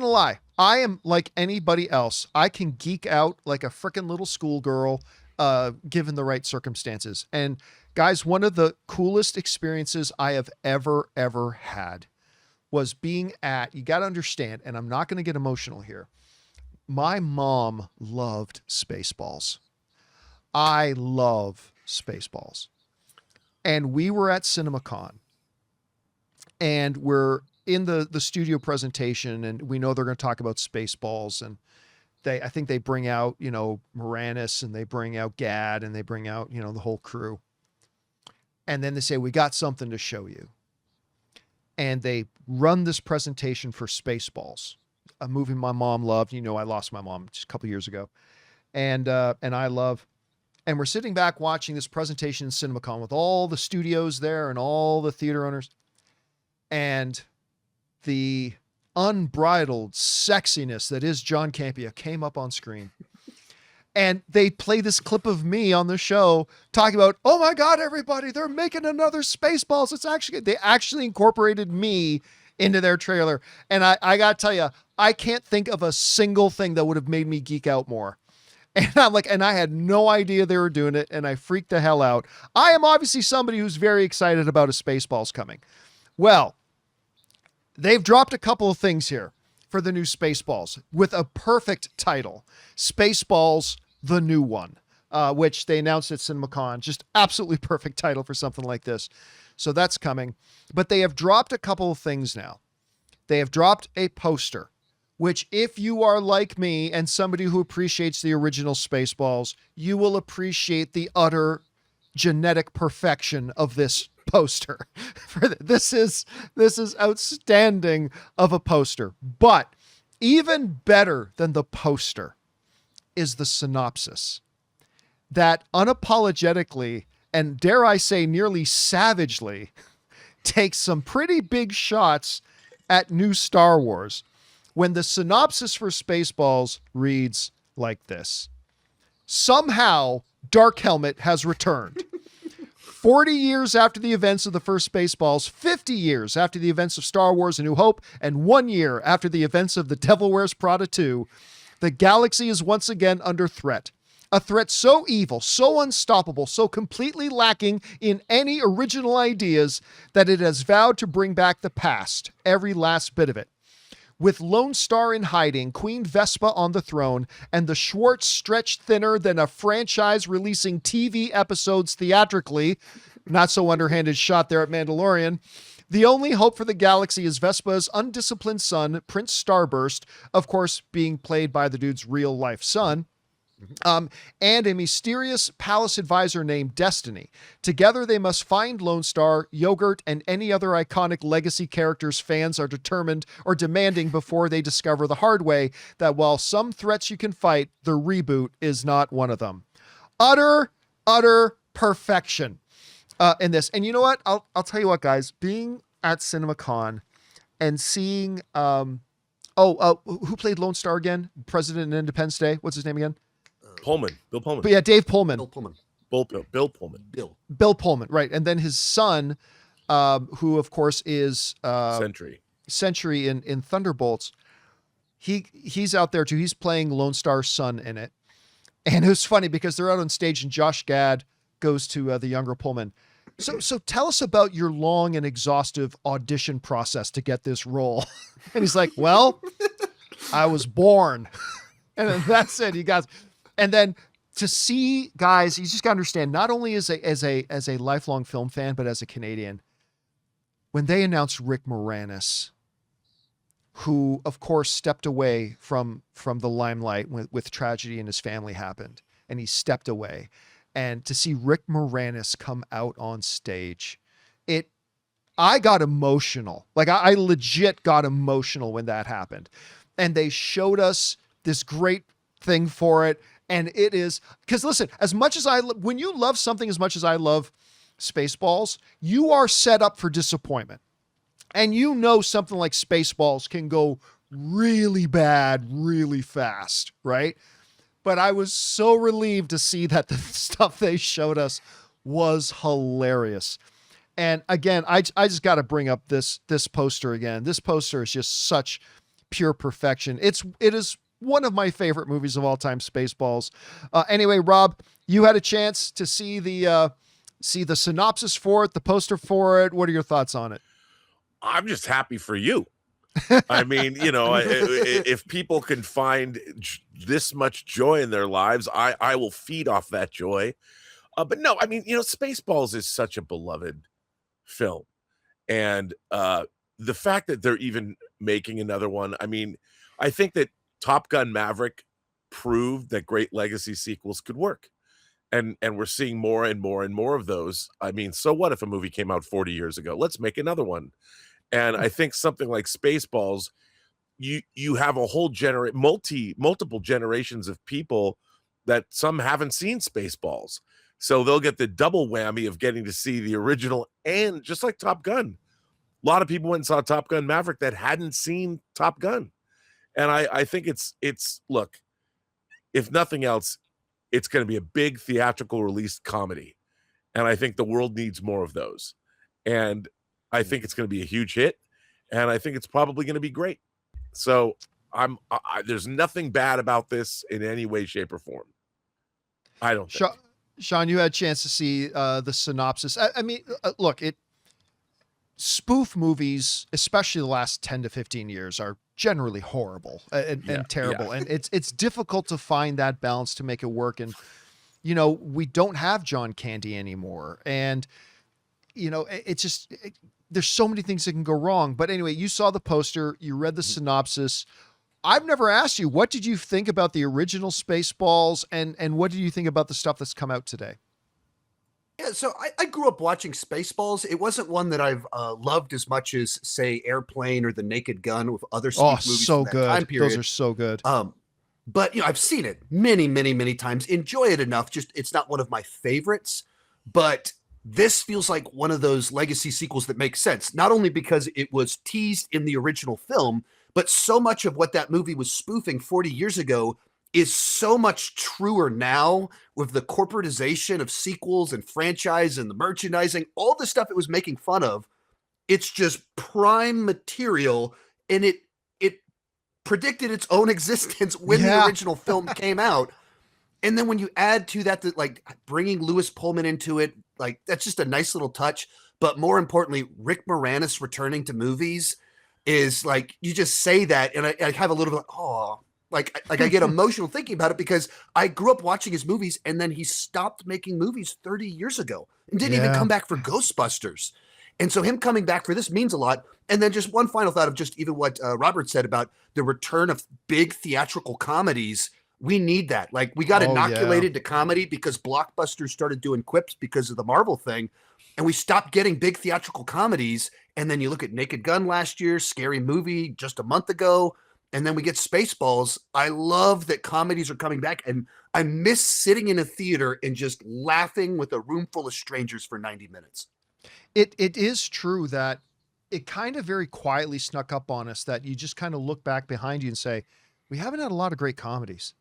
gonna lie. I am like anybody else. I can geek out like a freaking little schoolgirl, given the right circumstances. And guys, one of the coolest experiences I have ever had was being at, you got to understand, and I'm not going to get emotional here. My mom loved Spaceballs. I love Spaceballs. And we were at CinemaCon, and we're in the studio presentation, and we know they're going to talk about Spaceballs, and I think they bring out, Moranis, and they bring out Gad, and they bring out, the whole crew. And then they say, we got something to show you. And they run this presentation for Spaceballs, a movie my mom loved. I lost my mom just a couple years ago. And we're sitting back watching this presentation in CinemaCon with all the studios there and all the theater owners. And the unbridled sexiness that is John Campea came up on screen. And they play this clip of me on the show talking about, oh my God, everybody, they're making another Spaceballs. They actually incorporated me into their trailer. And I got to tell you, I can't think of a single thing that would have made me geek out more. And I'm like, and I had no idea they were doing it. And I freaked the hell out. I am obviously somebody who's very excited about a Spaceballs coming. Well, they've dropped a couple of things here for the new Spaceballs with a perfect title, Spaceballs, the new one, which they announced at CinemaCon. Just absolutely perfect title for something like this. So that's coming. But they have dropped a couple of things now. They have dropped a poster, which if you are like me and somebody who appreciates the original Spaceballs, you will appreciate the utter genetic perfection of this poster. This is outstanding of a poster. But even better than the poster is the synopsis that unapologetically, and dare I say nearly savagely, takes some pretty big shots at new Star Wars, when the synopsis for Spaceballs reads like this. Somehow, Dark Helmet has returned. 40 years after the events of the first Spaceballs, 50 years after the events of Star Wars A New Hope, and 1 year after the events of The Devil Wears Prada 2, the galaxy is once again under threat. A threat so evil, so unstoppable, so completely lacking in any original ideas that it has vowed to bring back the past, every last bit of it. With Lone Star in hiding, Queen Vespa on the throne, and the Schwartz stretched thinner than a franchise releasing TV episodes theatrically, not so underhanded shot there at Mandalorian, the only hope for the galaxy is Vespa's undisciplined son, Prince Starburst, of course being played by the dude's real-life son, and a mysterious palace advisor named Destiny. Together, they must find Lone Star, Yogurt, and any other iconic legacy characters fans are determined or demanding before they discover the hard way that while some threats you can fight, the reboot is not one of them. Utter perfection in this. And you know what? I'll tell you what, guys. Being at CinemaCon and seeing who played Lone Star again? President in Independence Day. What's his name again? Bill Pullman. But yeah, Dave Pullman. Bill Pullman. Bill Pullman, right. And then his son, who of course is Sentry in Thunderbolts. He's out there too. He's playing Lone Star's son in it. And it was funny because they're out on stage and Josh Gad goes to the younger Pullman. So tell us about your long and exhaustive audition process to get this role. And he's like, well, I was born. And then that's it. You guys. And then to see, guys, you just got to understand, not only as a lifelong film fan, but as a Canadian, when they announced Rick Moranis, who of course stepped away from the limelight with tragedy in his family happened, and he stepped away, and to see Rick Moranis come out on stage, I got emotional. Like I legit got emotional when that happened. And they showed us this great thing for it. And it is, because listen, as much as when you love something as much as I love Spaceballs, you are set up for disappointment. And you know something like Spaceballs can go really bad, really fast, right? But I was so relieved to see that the stuff they showed us was hilarious. And again, I just got to bring up this poster again. This poster is just such pure perfection. It is one of my favorite movies of all time, Spaceballs. Anyway, Rob, you had a chance to see the synopsis for it, the poster for it. What are your thoughts on it? I'm just happy for you. I mean, if people can find this much joy in their lives, I will feed off that joy. But no, I mean, Spaceballs is such a beloved film. And the fact that they're even making another one, I mean, I think that Top Gun Maverick proved that great legacy sequels could work. And we're seeing more and more and more of those. I mean, so what if a movie came out 40 years ago? Let's make another one. And I think something like Spaceballs, you have a whole multiple generations of people that some haven't seen Spaceballs. So they'll get the double whammy of getting to see the original, and just like Top Gun. A lot of people went and saw Top Gun Maverick that hadn't seen Top Gun. And I think it's look, if nothing else, it's going to be a big theatrical release comedy. And I think the world needs more of those. And I think it's going to be a huge hit. And I think it's probably going to be great. So there's nothing bad about this in any way, shape, or form. I don't think. Sean, you had a chance to see the synopsis. I mean, look, spoof movies, especially the last 10 to 15 years, are generally horrible and terrible. Yeah. And it's difficult to find that balance to make it work. And, we don't have John Candy anymore. And, there's so many things that can go wrong. But anyway, you saw the poster, you read the synopsis. I've never asked you, what did you think about the original Spaceballs, and what did you think about the stuff that's come out today? Yeah, so I grew up watching Spaceballs. It wasn't one that I've loved as much as, say, Airplane or The Naked Gun with other movies so from that good. time period. Those are so good. But I've seen it many, many, many times. Enjoy it enough. Just it's not one of my favorites, but this feels like one of those legacy sequels that makes sense. Not only because it was teased in the original film, but so much of what that movie was spoofing 40 years ago is so much truer now with the corporatization of sequels and franchise and the merchandising, all the stuff it was making fun of. It's just prime material, and it predicted its own existence when the original film came out. And then when you add to that, like bringing Lewis Pullman into it, like that's just a nice little touch. But more importantly, Rick Moranis returning to movies is like, you just say that, and I have a little bit like I get emotional thinking about it, because I grew up watching his movies, and then he stopped making movies 30 years ago and didn't even come back for Ghostbusters. And so him coming back for this means a lot. And then just one final thought of just even what Robert said about the return of big theatrical comedies. We need that. Like, we got inoculated to comedy because blockbusters started doing quips because of the Marvel thing. And we stopped getting big theatrical comedies. And then you look at Naked Gun last year, Scary Movie just a month ago, and then we get Spaceballs. I love that comedies are coming back, and I miss sitting in a theater and just laughing with a room full of strangers for 90 minutes. It is true that it kind of very quietly snuck up on us, that you just kind of look back behind you and say, we haven't had a lot of great comedies.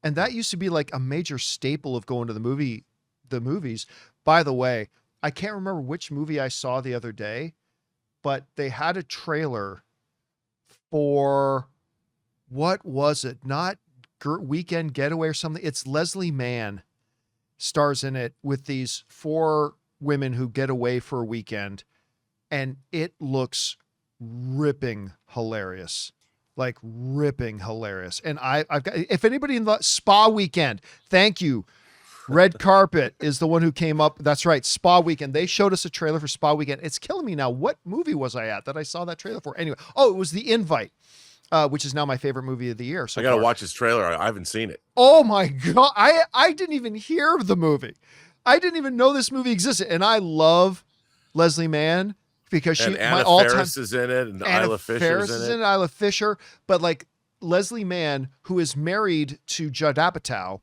And that used to be like a major staple of going to the movies. By the way, I can't remember which movie I saw the other day, but they had a trailer for, what was it? Not Weekend Getaway or something. It's Leslie Mann stars in it with these 4 women who get away for a weekend. And it looks ripping hilarious. Like ripping hilarious. And I've got, if anybody in the Spa Weekend, thank you. Red Carpet is the one who came up. That's right. Spa Weekend. They showed us a trailer for Spa Weekend. It's killing me now. What movie was I at that I saw that trailer for? Anyway. Oh, it was The Invite, which is now my favorite movie of the year. So I got to watch this trailer. I haven't seen it. Oh my God. I didn't even hear of the movie. I didn't even know this movie existed. And I love Leslie Mann, because she, Anna Faris is in it, and Isla Fisher's in it. Isla Fisher, but like Leslie Mann, who is married to Judd Apatow,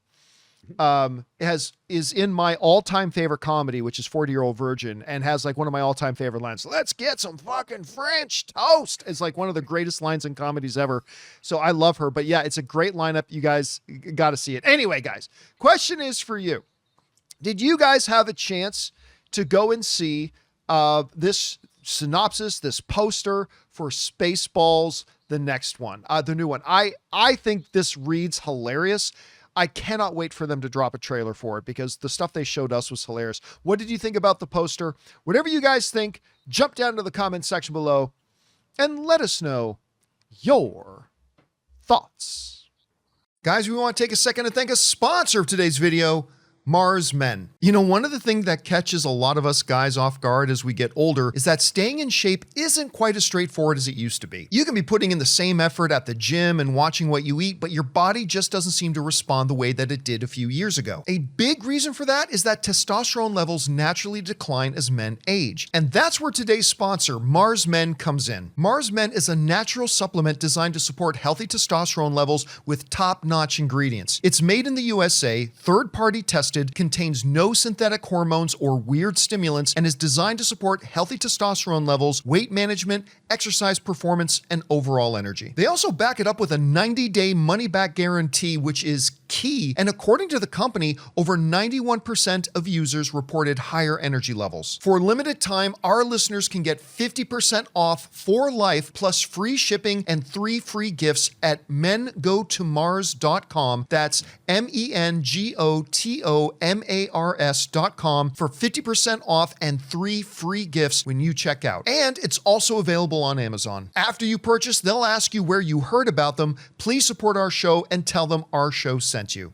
is in my all-time favorite comedy, which is 40-Year-Old Virgin, and has like one of my all-time favorite lines. Let's get some fucking French toast. It's like one of the greatest lines in comedies ever. So I love her. But yeah, it's a great lineup. You guys got to see it. Anyway, guys, question is for you. Did you guys have a chance to go and see this synopsis, this poster for Spaceballs, the next one, the new one. I think this reads hilarious. I cannot wait for them to drop a trailer for it because the stuff they showed us was hilarious. What did you think about the poster? Whatever you guys think, jump down to the comment section below and let us know your thoughts. Guys, we want to take a second to thank a sponsor of today's video, Mars Men. You know, one of the things that catches a lot of us guys off guard as we get older is that staying in shape isn't quite as straightforward as it used to be. You can be putting in the same effort at the gym and watching what you eat, but your body just doesn't seem to respond the way that it did a few years ago. A big reason for that is that testosterone levels naturally decline as men age. And that's where today's sponsor, Mars Men, comes in. Mars Men is a natural supplement designed to support healthy testosterone levels with top-notch ingredients. It's made in the USA, third-party tested, contains no synthetic hormones or weird stimulants, and is designed to support healthy testosterone levels, weight management, exercise performance, and overall energy. They also back it up with a 90-day money-back guarantee, which is key. And according to the company, over 91% of users reported higher energy levels. For a limited time, our listeners can get 50% off for life, plus free shipping and 3 free gifts at mengotomars.com. That's mengotomars.com for 50% off and 3 free gifts when you check out. And it's also available on Amazon. After you purchase, they'll ask you where you heard about them. Please support our show and tell them our show sent you.